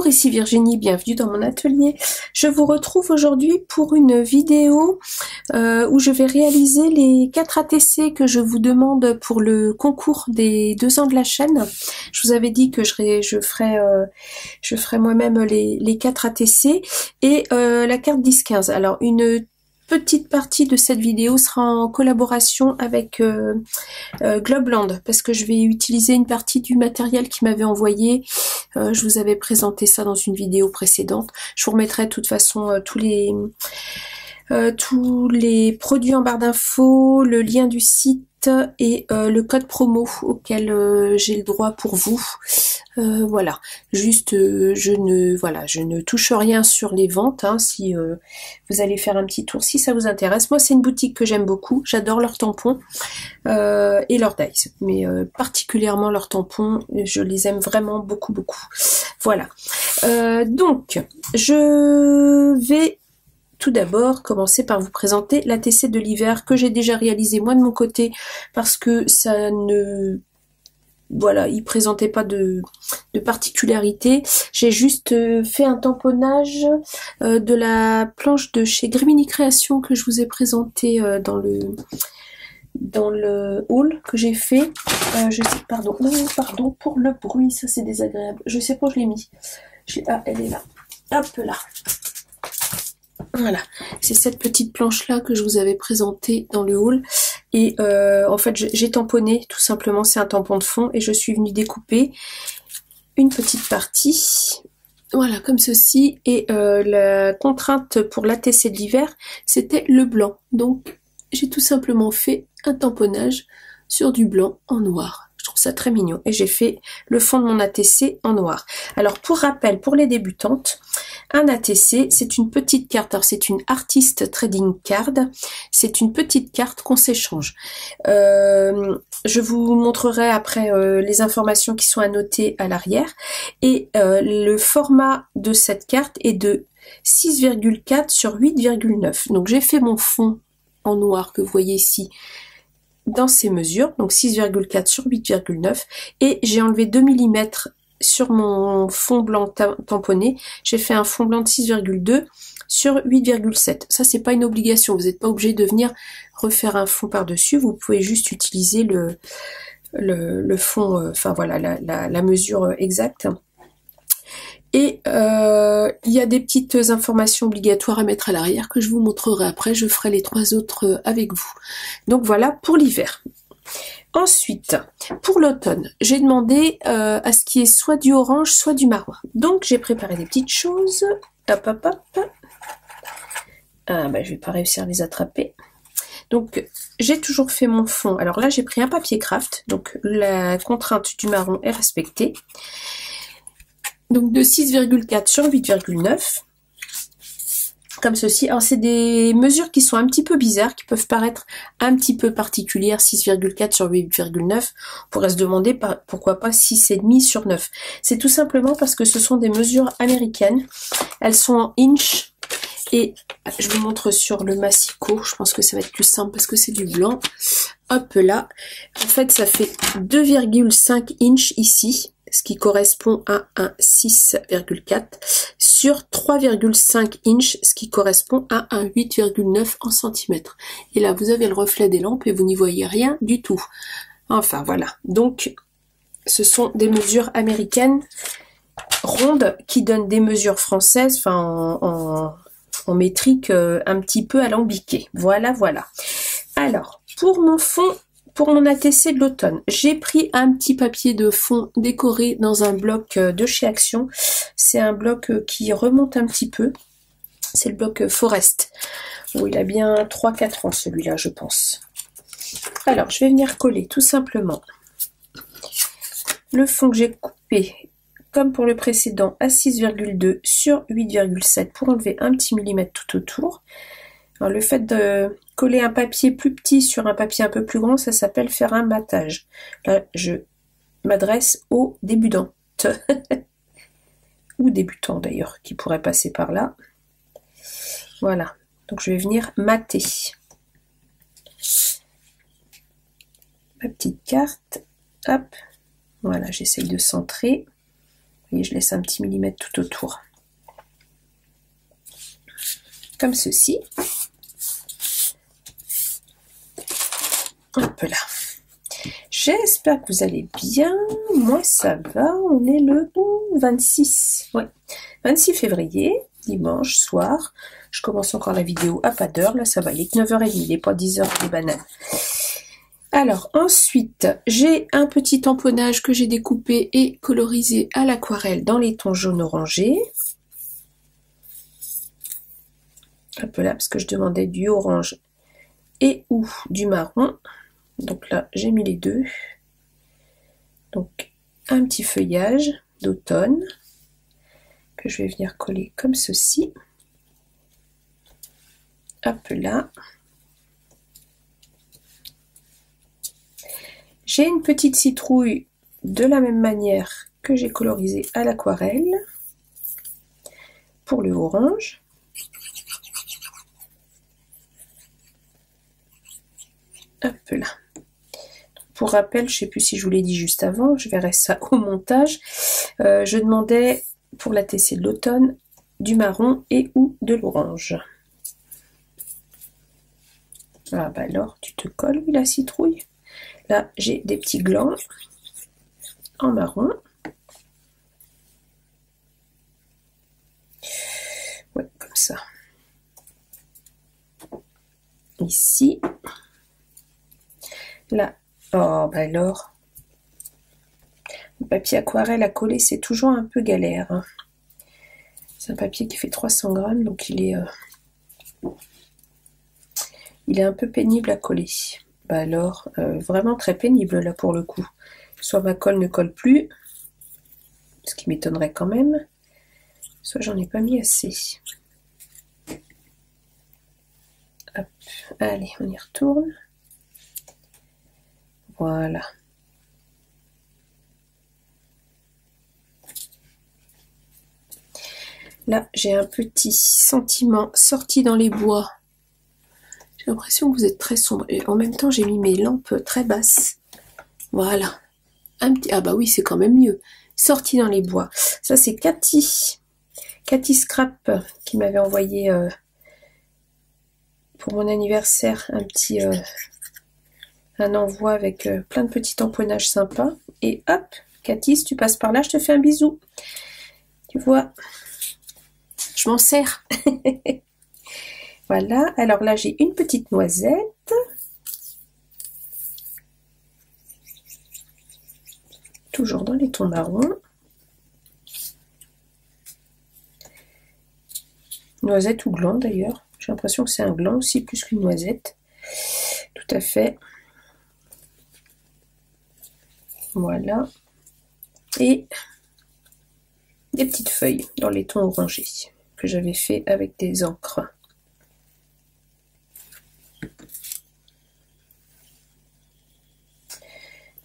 Bonjour, ici Virginie, bienvenue dans mon atelier. Je vous retrouve aujourd'hui pour une vidéo où je vais réaliser les 4 ATC que je vous demande pour le concours des 2 ans de la chaîne. Je vous avais dit que je ferai moi-même les 4 ATC et la carte 10-15. Alors une petite partie de cette vidéo sera en collaboration avec Globland parce que je vais utiliser une partie du matériel qu'il m'avait envoyé. Je vous avais présenté ça dans une vidéo précédente. Je vous remettrai de toute façon tous les produits en barre d'infos, le lien du site et le code promo auquel j'ai le droit pour vous. Voilà, juste je ne touche rien sur les ventes, hein, si vous allez faire un petit tour si ça vous intéresse. Moi c'est une boutique que j'aime beaucoup, j'adore leurs tampons et leurs dies, mais particulièrement leurs tampons, je les aime vraiment beaucoup. Voilà, donc je vais tout d'abord commencer par vous présenter l'ATC de l'hiver que j'ai déjà réalisé moi de mon côté parce que ça ne... Voilà, il présentait pas de particularité. J'ai juste fait un tamponnage de la planche de chez Grimini Création que je vous ai présenté dans le haul que j'ai fait. Pardon pour le bruit, ça c'est désagréable. Je sais pas où je l'ai mis. Ah, elle est là. Hop là. Voilà, c'est cette petite planche là que je vous avais présentée dans le haul et en fait j'ai tamponné tout simplement, c'est un tampon de fond et je suis venue découper une petite partie, voilà comme ceci, et la contrainte pour l'ATC de l'hiver c'était le blanc, donc j'ai tout simplement fait un tamponnage sur du blanc en noir. Je trouve ça très mignon et j'ai fait le fond de mon ATC en noir. Alors pour rappel, pour les débutantes, un ATC c'est une petite carte, alors c'est une Artist Trading Card, c'est une petite carte qu'on s'échange. Je vous montrerai après les informations qui sont annotées à l'arrière et le format de cette carte est de 6,4 sur 8,9. Donc j'ai fait mon fond en noir que vous voyez ici dans ces mesures, donc 6,4 sur 8,9, et j'ai enlevé 2 mm sur mon fond blanc tamponné, j'ai fait un fond blanc de 6,2 sur 8,7. Ça c'est pas une obligation, vous n'êtes pas obligé de venir refaire un fond par dessus, vous pouvez juste utiliser le fond, enfin voilà la mesure exacte. Et il y a des petites informations obligatoires à mettre à l'arrière que je vous montrerai après, je ferai les 3 autres avec vous. Donc voilà pour l'hiver. Ensuite, pour l'automne, j'ai demandé à ce qu'il y ait soit du orange, soit du marron. Donc j'ai préparé des petites choses. Hop. Ah bah je vais pas réussir à les attraper. Donc j'ai toujours fait mon fond. Alors là j'ai pris un papier craft, donc la contrainte du marron est respectée. Donc de 6,4 sur 8,9, comme ceci. Alors c'est des mesures qui sont un petit peu bizarres, qui peuvent paraître un petit peu particulières, 6,4 sur 8,9, on pourrait se demander pourquoi pas 6,5 sur 9. C'est tout simplement parce que ce sont des mesures américaines, elles sont en inch, et je vous montre sur le massicot, je pense que ça va être plus simple parce que c'est du blanc. Hop là, en fait ça fait 2,5 inch ici, ce qui correspond à un 6,4 sur 3,5 inch, ce qui correspond à un 8,9 en centimètres. Et là, vous avez le reflet des lampes et vous n'y voyez rien du tout. Enfin, voilà. Donc, ce sont des mesures américaines rondes qui donnent des mesures françaises, enfin, en métrique un petit peu alambiquée. Voilà. Alors, pour mon fond, pour mon ATC de l'automne, j'ai pris un petit papier de fond décoré dans un bloc de chez Action. C'est un bloc qui remonte un petit peu. C'est le bloc Forest. Où il a bien 3-4 ans celui-là, je pense. Alors, je vais venir coller tout simplement le fond que j'ai coupé, comme pour le précédent, à 6,2 sur 8,7 pour enlever un petit millimètre tout autour. Alors, le fait de coller un papier plus petit sur un papier un peu plus grand, ça s'appelle faire un matage. Là, je m'adresse aux débutantes, ou débutants d'ailleurs, qui pourraient passer par là. Voilà, donc je vais venir mater ma petite carte. Hop, voilà, j'essaye de centrer. voyez, je laisse un petit millimètre tout autour. Comme ceci. Hop là. J'espère que vous allez bien. Moi, ça va. On est le 26. Ouais. 26 février, dimanche soir. Je commence encore la vidéo à pas d'heure. Là, ça va. Il est 9h30. Il n'est pas 10h des bananes. Alors, ensuite, j'ai un petit tamponnage que j'ai découpé et colorisé à l'aquarelle dans les tons jaune orangé. Un peu là, parce que je demandais du orange et ou du marron. Donc là, j'ai mis les deux. Donc, un petit feuillage d'automne que je vais venir coller comme ceci. Hop là. J'ai une petite citrouille de la même manière que j'ai colorisée à l'aquarelle pour le orange. Hop là. Pour rappel, je ne sais plus si je vous l'ai dit juste avant, je verrai ça au montage. Je demandais pour la TC de l'automne du marron et ou de l'orange. Ah bah alors, tu te colles, oui, la citrouille. Là, j'ai des petits glands en marron. Ouais, comme ça. Ici. Là. Oh, bah alors. Le papier aquarelle à coller, c'est toujours un peu galère. Hein. C'est un papier qui fait 300 grammes, donc il est un peu pénible à coller. Bah alors, vraiment très pénible là pour le coup. Soit ma colle ne colle plus, ce qui m'étonnerait quand même, soit j'en ai pas mis assez. Hop, allez, on y retourne. Voilà. Là, j'ai un petit sentiment sorti dans les bois. J'ai l'impression que vous êtes très sombre. Et en même temps, j'ai mis mes lampes très basses. Voilà. Un petit... Ah bah oui, c'est quand même mieux. Sorti dans les bois. Ça, c'est Cathy. Cathy Scrap qui m'avait envoyé pour mon anniversaire un envoi avec plein de petits tamponnages sympas. Et hop, Cathy, si tu passes par là, je te fais un bisou. Tu vois, je m'en sers. Voilà, alors là, j'ai une petite noisette. Toujours dans les tons marrons. Noisette ou gland d'ailleurs. J'ai l'impression que c'est un gland aussi, plus qu'une noisette. Tout à fait. Voilà. Et des petites feuilles dans les tons orangés que j'avais fait avec des encres.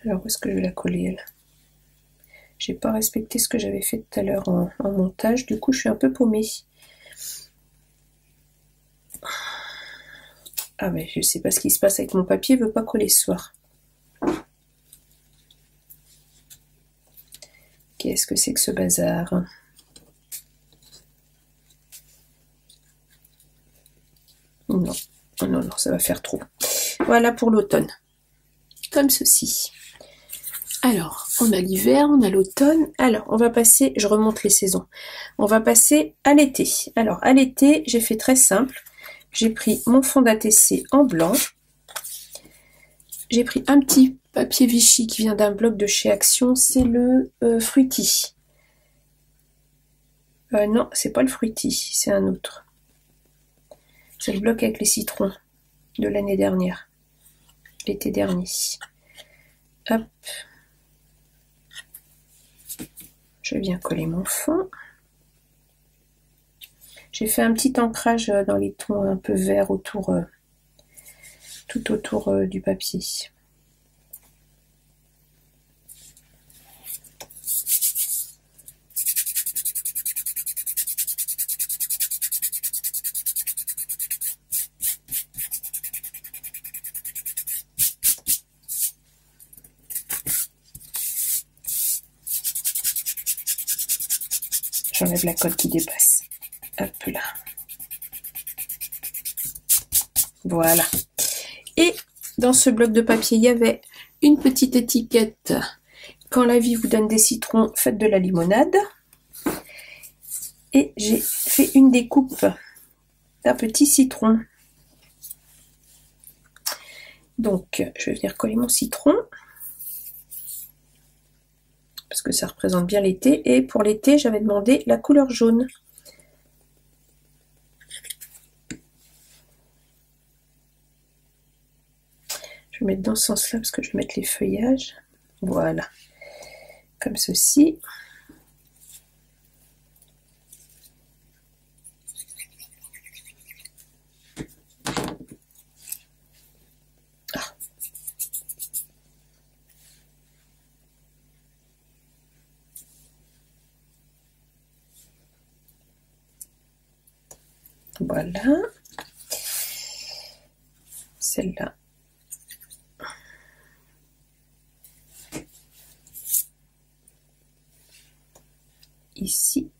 Alors, où est-ce que je vais la coller, elle? J'ai pas respecté ce que j'avais fait tout à l'heure en montage, du coup je suis un peu paumée. Ah mais je sais pas ce qui se passe avec mon papier, il veut pas coller ce soir. Qu'est-ce que c'est que ce bazar? Non, non, non, ça va faire trop. Voilà pour l'automne. Comme ceci. Alors, on a l'hiver, on a l'automne. Alors, on va passer, je remonte les saisons. On va passer à l'été. Alors, à l'été, j'ai fait très simple. J'ai pris mon fond d'ATC en blanc. J'ai pris un petit papier Vichy qui vient d'un bloc de chez Action. C'est le Fruity. Non, c'est pas le Fruity, c'est un autre. C'est le bloc avec les citrons de l'année dernière. L'été dernier. Hop. Je viens coller mon fond. J'ai fait un petit ancrage dans les tons un peu verts autour, tout autour du papier. J'enlève la colle qui dépasse. Hop là. Voilà. Et dans ce bloc de papier, il y avait une petite étiquette. Quand la vie vous donne des citrons, faites de la limonade. Et j'ai fait une découpe d'un petit citron. Donc, je vais venir coller mon citron. Parce que ça représente bien l'été. Et pour l'été, j'avais demandé la couleur jaune. Je vais mettre dans ce sens-là parce que je vais mettre les feuillages. Voilà. Comme ceci. Voilà. Celle-là. Ici.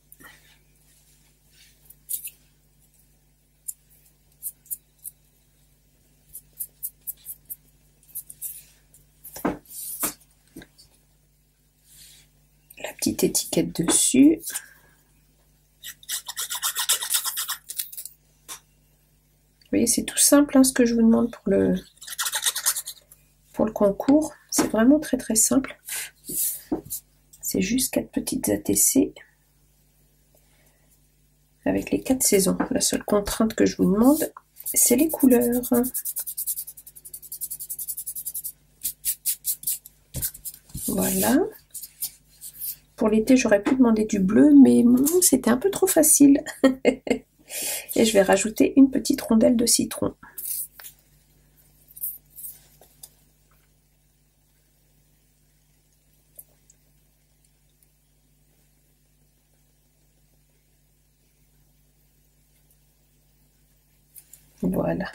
La petite étiquette dessus. Vous voyez, c'est tout simple hein, ce que je vous demande pour le concours. C'est vraiment très très simple. C'est juste 4 petites ATC avec les 4 saisons. La seule contrainte que je vous demande, c'est les couleurs. Voilà. Pour l'été, j'aurais pu demander du bleu, mais c'était un peu trop facile. Et je vais rajouter une petite rondelle de citron. Voilà.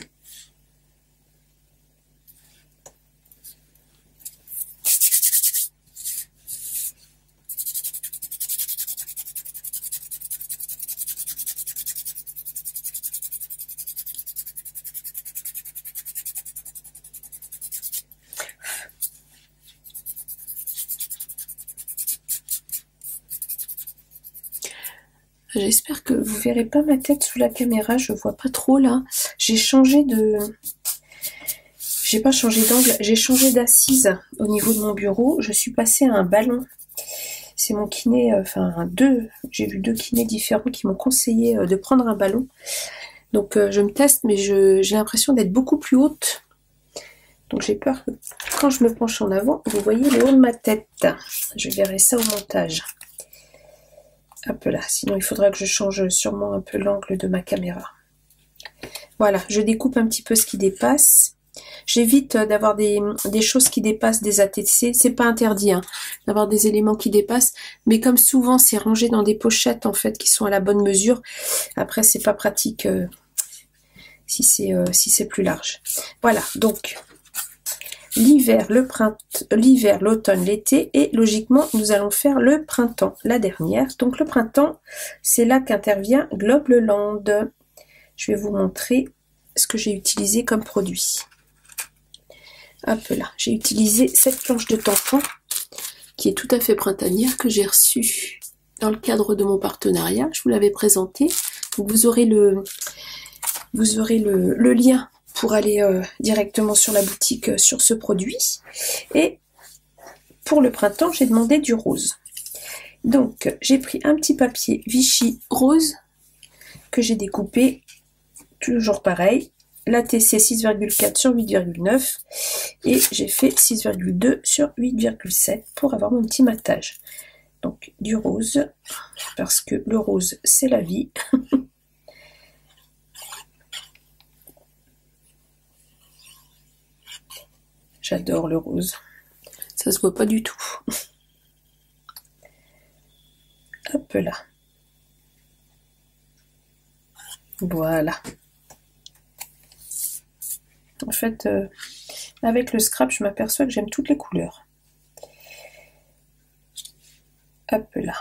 J'espère que vous verrez pas ma tête sous la caméra, je vois pas trop là. J'ai changé de... J'ai pas changé d'angle, j'ai changé d'assise au niveau de mon bureau. Je suis passée à un ballon. C'est mon kiné, j'ai vu 2 kinés différents qui m'ont conseillé de prendre un ballon. Donc je me teste, mais j'ai l'impression d'être beaucoup plus haute. Donc j'ai peur que quand je me penche en avant, vous voyez le haut de ma tête. Je verrai ça au montage. Hop là, sinon il faudra que je change sûrement un peu l'angle de ma caméra. Voilà, je découpe un petit peu ce qui dépasse. J'évite d'avoir des choses qui dépassent des ATC. C'est pas interdit hein, d'avoir des éléments qui dépassent, mais comme souvent c'est rangé dans des pochettes en fait qui sont à la bonne mesure. Après c'est pas pratique si c'est plus large. Voilà, donc l'hiver, le printemps, l'hiver, l'automne, l'été, et logiquement nous allons faire le printemps, la dernière. Donc le printemps, c'est là qu'intervient Globeland. Je vais vous montrer ce que j'ai utilisé comme produit. Hop là, j'ai utilisé cette planche de tampon qui est tout à fait printanière que j'ai reçue dans le cadre de mon partenariat. Je vous l'avais présenté. Donc vous aurez le lien pour aller directement sur la boutique sur ce produit. Et pour le printemps, j'ai demandé du rose. Donc j'ai pris un petit papier Vichy rose que j'ai découpé, toujours pareil. L'ATC 6,4 sur 8,9 et j'ai fait 6,2 sur 8,7 pour avoir mon petit matage. Donc du rose, parce que le rose c'est la vie. J'adore le rose. Ça se voit pas du tout. Hop là. Voilà. En fait, avec le scrap, je m'aperçois que j'aime toutes les couleurs. Hop là.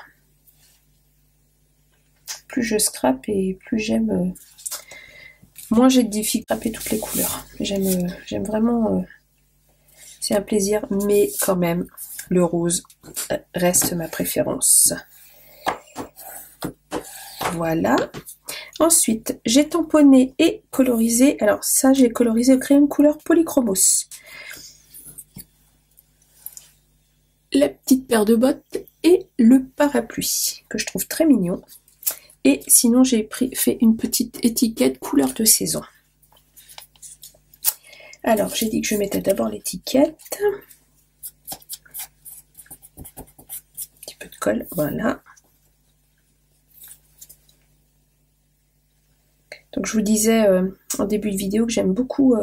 plus je scrape et plus j'aime... moins j'ai de difficulté à scraper toutes les couleurs. J'aime vraiment... c'est un plaisir, mais quand même, le rose reste ma préférence. Voilà. Ensuite, j'ai tamponné et colorisé. Alors ça, j'ai colorisé au crayon de couleur Polychromos. La petite paire de bottes et le parapluie, que je trouve très mignon. Et sinon, j'ai fait une petite étiquette couleur de saison. Alors, j'ai dit que je mettais d'abord l'étiquette. Un petit peu de colle, voilà. Donc, je vous disais en début de vidéo que j'aime beaucoup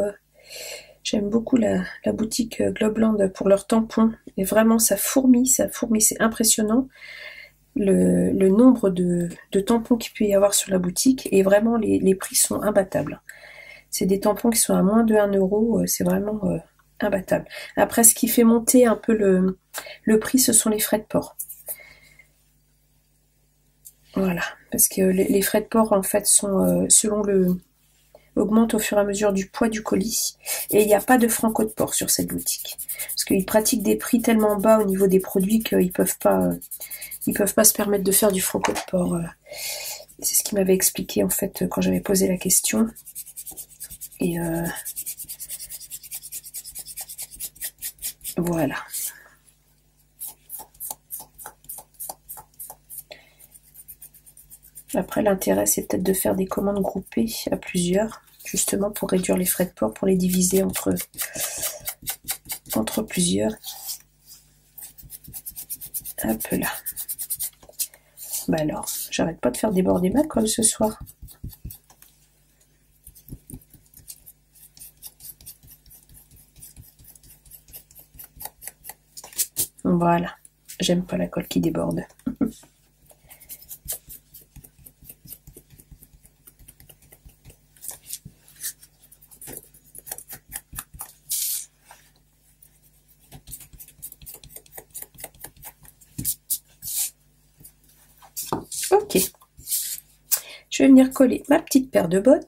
la boutique Globland pour leurs tampons. Et vraiment, ça fourmille, c'est impressionnant. Le nombre de tampons qu'il peut y avoir sur la boutique. Et vraiment, les prix sont imbattables. C'est des tampons qui sont à moins de 1 €, c'est vraiment imbattable. Après, ce qui fait monter un peu le prix, ce sont les frais de port. Voilà, parce que les frais de port, en fait, sont augmentent au fur et à mesure du poids du colis. Et il n'y a pas de franco de port sur cette boutique. Parce qu'ils pratiquent des prix tellement bas au niveau des produits qu'ils peuvent pas se permettre de faire du franco de port. C'est ce qu'il m'avait expliqué, en fait, quand j'avais posé la question. Et voilà. Après, l'intérêt, c'est peut-être de faire des commandes groupées à plusieurs, justement pour réduire les frais de port, pour les diviser entre plusieurs. Hop là. Bah alors, j'arrête pas de faire déborder ma colle ce soir. Voilà, j'aime pas la colle qui déborde. Ok, je vais venir coller ma petite paire de bottes.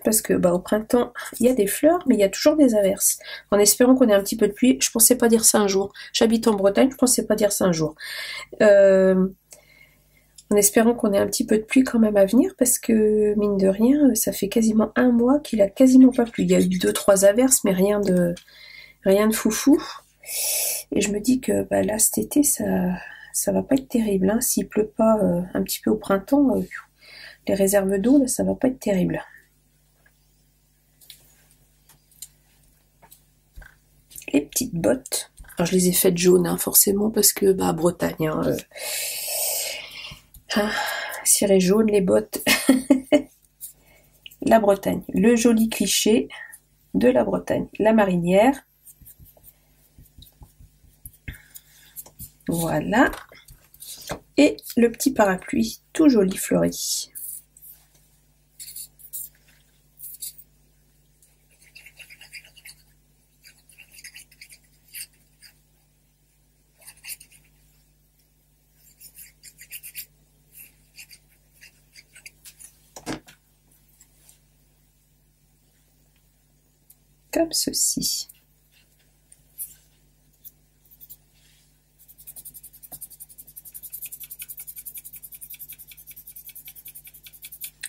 Parce que au printemps, il y a des fleurs, mais il y a toujours des averses. En espérant qu'on ait un petit peu de pluie, je pensais pas dire ça un jour. J'habite en Bretagne, je pensais pas dire ça un jour. En espérant qu'on ait un petit peu de pluie quand même à venir, parce que mine de rien, ça fait quasiment 1 mois qu'il a quasiment pas plu. Il y a eu 2-3 averses, mais rien de foufou. Et je me dis que là, cet été, ça va pas être terrible. Hein. S'il pleut pas un petit peu au printemps, les réserves d'eau, là, ça va pas être terrible. Les petites bottes. Alors, je les ai faites jaunes, hein, forcément, parce que Bretagne. Ciré jaune, les bottes. La Bretagne. Le joli cliché de la Bretagne. La marinière. Voilà. Et le petit parapluie, tout joli fleuri. Comme ceci.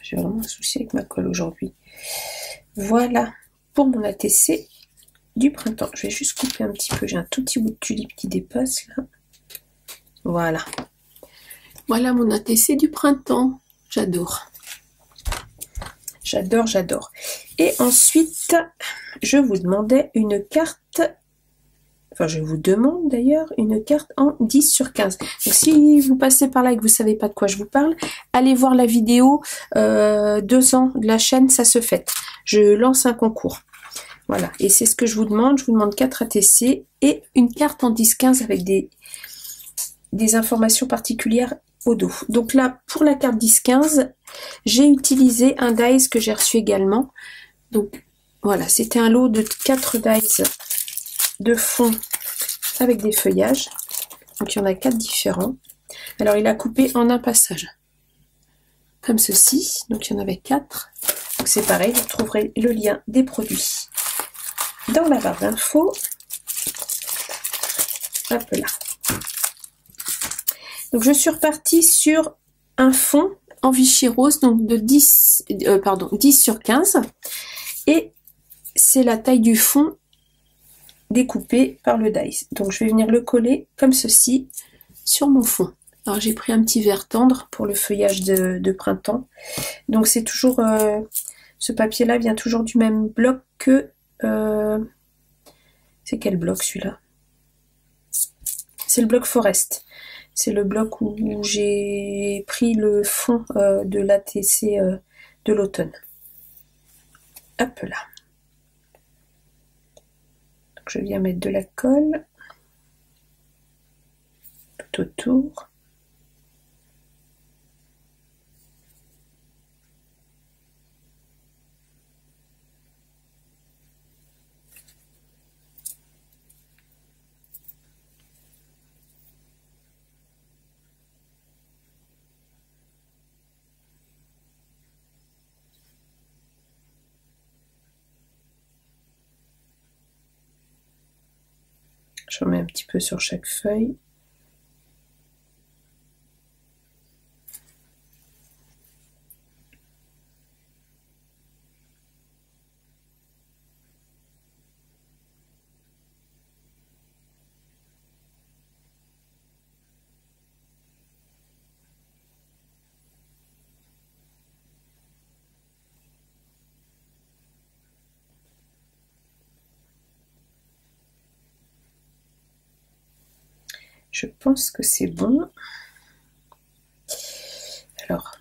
J'ai vraiment un souci avec ma colle aujourd'hui. Voilà pour mon ATC du printemps. Je vais juste couper un petit peu. J'ai un tout petit bout de tulipe qui dépasse là. Voilà. Voilà mon ATC du printemps. J'adore. J'adore, j'adore. Et ensuite, je vous demandais une carte, enfin je vous demande d'ailleurs une carte en 10/15. Donc si vous passez par là et que vous ne savez pas de quoi je vous parle, allez voir la vidéo 2 ans de la chaîne, ça se fait. Je lance un concours. Voilà, et c'est ce que je vous demande. Je vous demande 4 ATC et une carte en 10/15 avec des informations particulières au dos. Donc là, pour la carte 10/15, j'ai utilisé un dies que j'ai reçu également. Donc voilà, c'était un lot de 4 dies de fond avec des feuillages. Donc il y en a 4 différents. Alors il a coupé en un passage. comme ceci. Donc il y en avait 4. Donc c'est pareil, vous trouverez le lien des produits dans la barre d'infos. Hop là. Donc je suis repartie sur un fond en Vichy rose, donc de 10 sur 15. Et c'est la taille du fond découpé par le dies. Donc je vais venir le coller comme ceci sur mon fond. Alors j'ai pris un petit vert tendre pour le feuillage de printemps. Donc c'est toujours... ce papier là vient toujours du même bloc que... c'est quel bloc celui-là? C'est le bloc Forest. C'est le bloc où j'ai pris le fond de l'ATC de l'automne. Hop là. Donc je viens mettre de la colle tout autour. Je remets un petit peu sur chaque feuille. Je pense que c'est bon. Alors,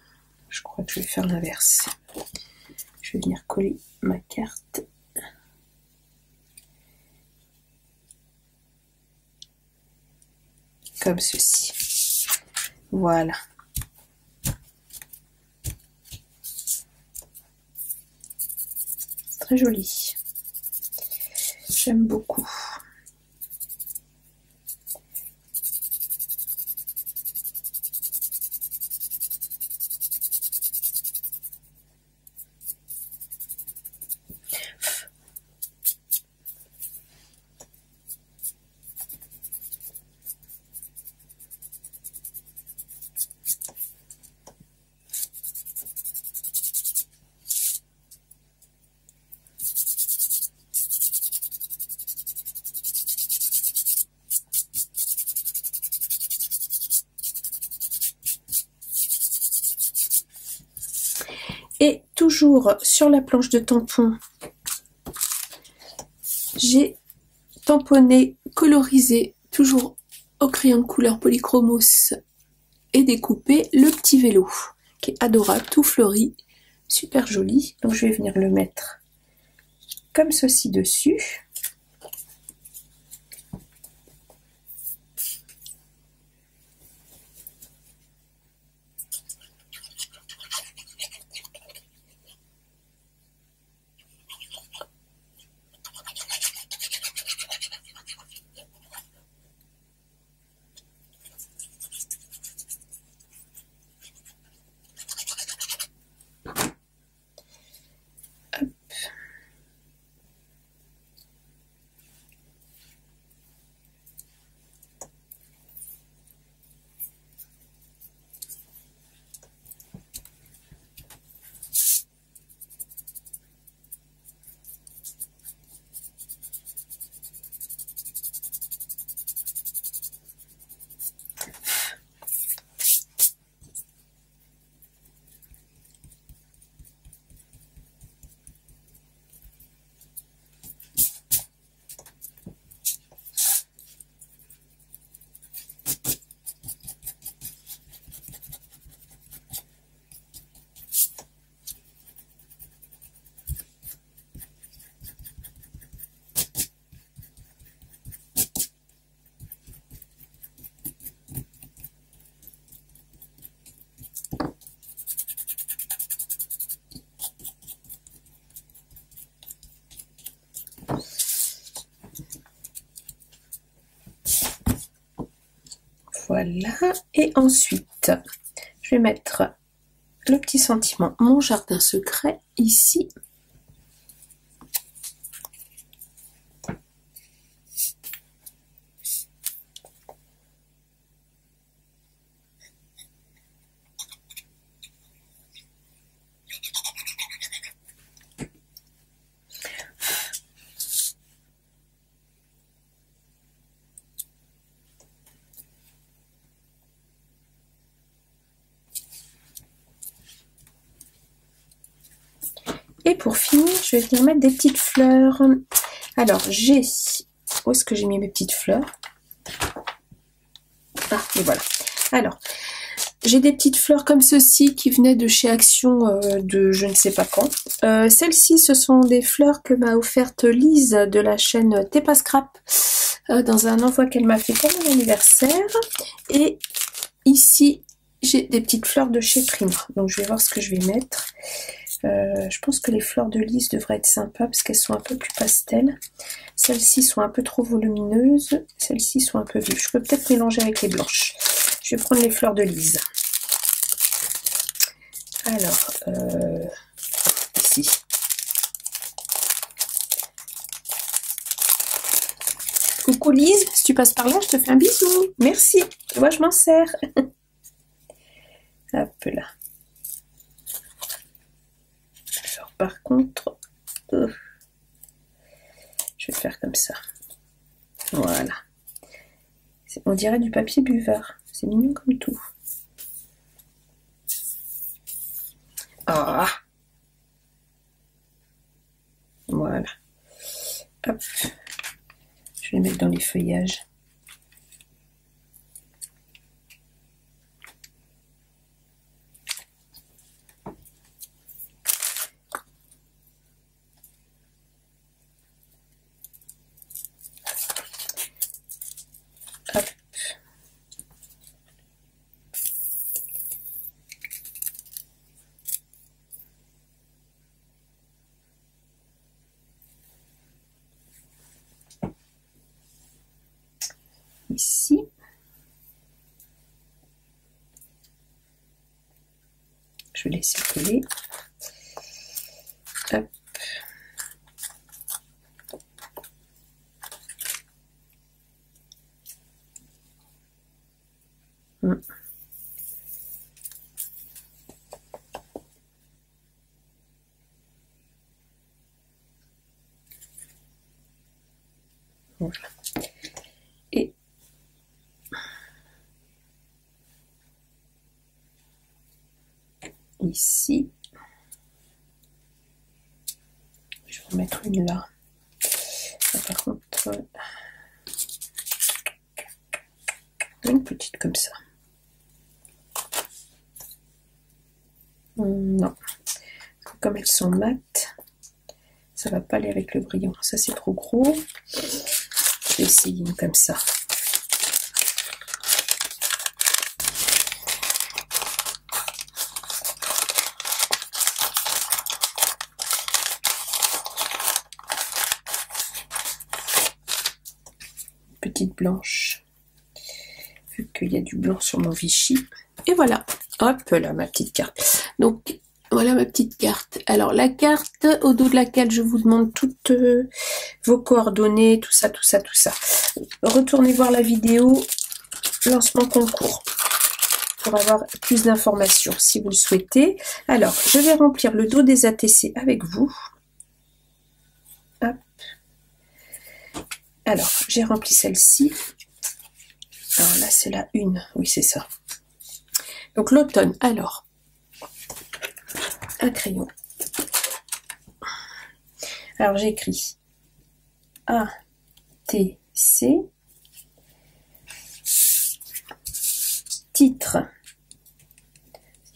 je crois que je vais faire l'inverse. Je vais venir coller ma carte. Comme ceci. Voilà. Très joli. J'aime beaucoup. Et toujours sur la planche de tampon, j'ai tamponné, colorisé, toujours au crayon de couleur Polychromos et découpé le petit vélo, qui est adorable, tout fleuri, super joli. Donc je vais venir le mettre comme ceci dessus. Voilà, et ensuite je vais mettre le petit sentiment, mon jardin secret ici. Et pour finir, je vais venir mettre des petites fleurs. Alors, j'ai... Où est-ce que j'ai mis mes petites fleurs? Ah, et voilà. Alors, j'ai des petites fleurs comme ceci qui venaient de chez Action de je ne sais pas quand. Celles-ci, ce sont des fleurs que m'a offertes Lise de la chaîne Tepa Scrap dans un envoi qu'elle m'a fait pour mon anniversaire. Et ici, j'ai des petites fleurs de chez Prima. Donc, je vais voir ce que je vais mettre. Je pense que les fleurs de Lise devraient être sympas parce qu'elles sont un peu plus pastel. Celles-ci sont un peu trop volumineuses. Celles-ci sont un peu vives. Je peux peut-être mélanger avec les blanches. Je vais prendre les fleurs de Lise. Alors, ici. Coucou Lise, si tu passes par là, je te fais un bisou. Merci. Moi, je m'en sers. Hop là. Alors, par contre, je vais faire comme ça. Voilà. On dirait du papier buvard. C'est mignon comme tout. Ah. Voilà. Hop. Je vais les mettre dans les feuillages. Hop. Ici. Je vais laisser coller. Hop. Voilà. Et ici, je vais en mettre une là. Là, par contre, une petite comme ça. Non, comme elles sont mates, ça va pas aller avec le brillant. Ça c'est trop gros. Je vais essayer une comme ça. Petite blanche, vu qu'il y a du blanc sur mon Vichy. Et voilà, hop là ma petite carte. Donc voilà ma petite carte. Alors la carte au dos de laquelle je vous demande toutes vos coordonnées, tout ça, tout ça, tout ça. Retournez voir la vidéo lancement concours pour avoir plus d'informations si vous le souhaitez. Alors je vais remplir le dos des ATC avec vous. Hop. Alors j'ai rempli celle-ci. Alors là c'est la une, oui c'est ça. Donc l'automne, alors un crayon. Alors j'écris ATC, titre.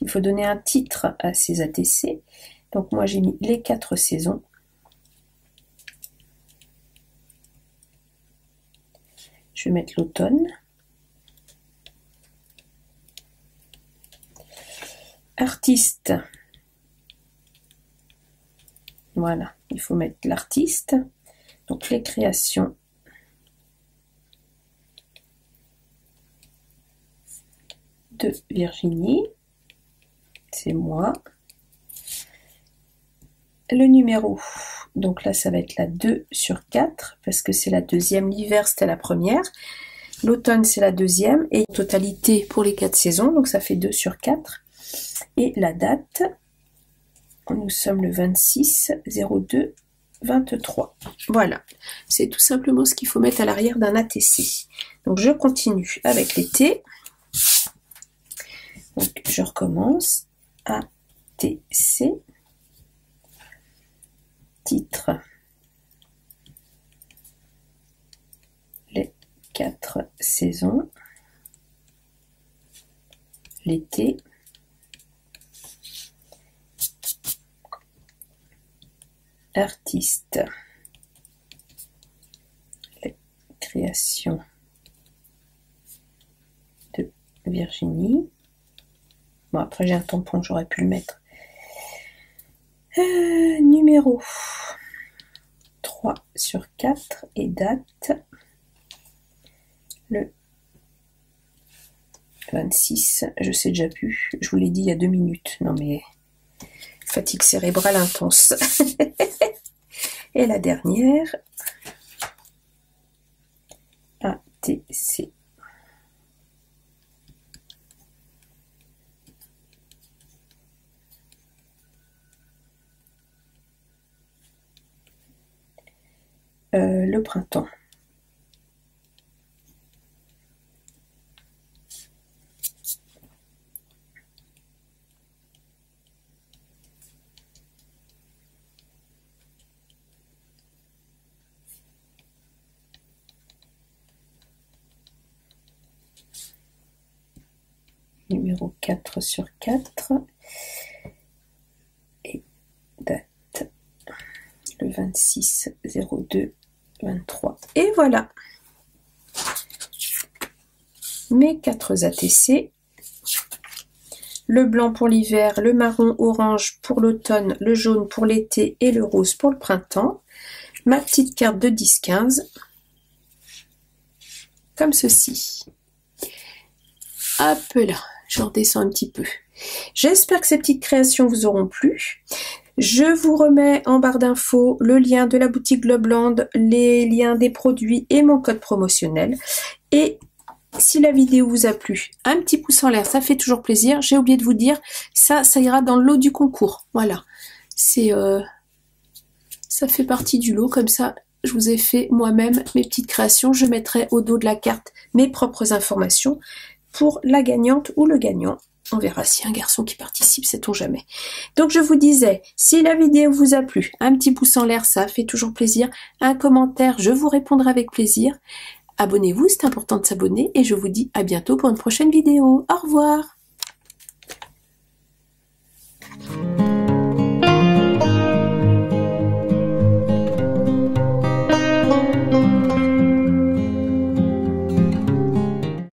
Il faut donner un titre à ces ATC. Donc moi j'ai mis les 4 saisons. Je vais mettre l'automne. Artiste. Voilà, il faut mettre l'artiste. Donc les créations. De Virginie. c'est moi. Le numéro, donc là ça va être la 2 sur 4 parce que c'est la deuxième, l'hiver c'était la première, l'automne c'est la deuxième et totalité pour les 4 saisons, donc ça fait 2 sur 4. Et la date, nous sommes le 26/02/23. Voilà, c'est tout simplement ce qu'il faut mettre à l'arrière d'un ATC. Donc je continue avec les T. Donc je recommence. ATC. Titre. Les 4 saisons. L'été. Artiste. Les créations de Virginie. Bon, après j'ai un tampon, j'aurais pu le mettre. Numéro 3 sur 4 et date le 26, je sais déjà plus, je vous l'ai dit il y a 2 minutes, non mais fatigue cérébrale intense. Et la dernière, ATC. Le printemps. Numéro 4 sur 4 et date le 26/02/23. Et voilà mes 4 ATC. Le blanc pour l'hiver, le marron orange pour l'automne, le jaune pour l'été et le rose pour le printemps. Ma petite carte de 10-15 comme ceci. Hop là, je redescends un petit peu. J'espère que ces petites créations vous auront plu. Je vous remets en barre d'infos le lien de la boutique Globland, les liens des produits et mon code promotionnel. Et si la vidéo vous a plu, un petit pouce en l'air, ça fait toujours plaisir. J'ai oublié de vous dire, ça ira dans le lot du concours. Voilà, ça fait partie du lot. Comme ça, je vous ai fait moi-même mes petites créations. Je mettrai au dos de la carte mes propres informations pour la gagnante ou le gagnant. On verra si un garçon qui participe, sait-on jamais. Donc je vous disais, si la vidéo vous a plu, un petit pouce en l'air, ça fait toujours plaisir. Un commentaire, je vous répondrai avec plaisir. Abonnez-vous, c'est important de s'abonner. Et je vous dis à bientôt pour une prochaine vidéo. Au revoir.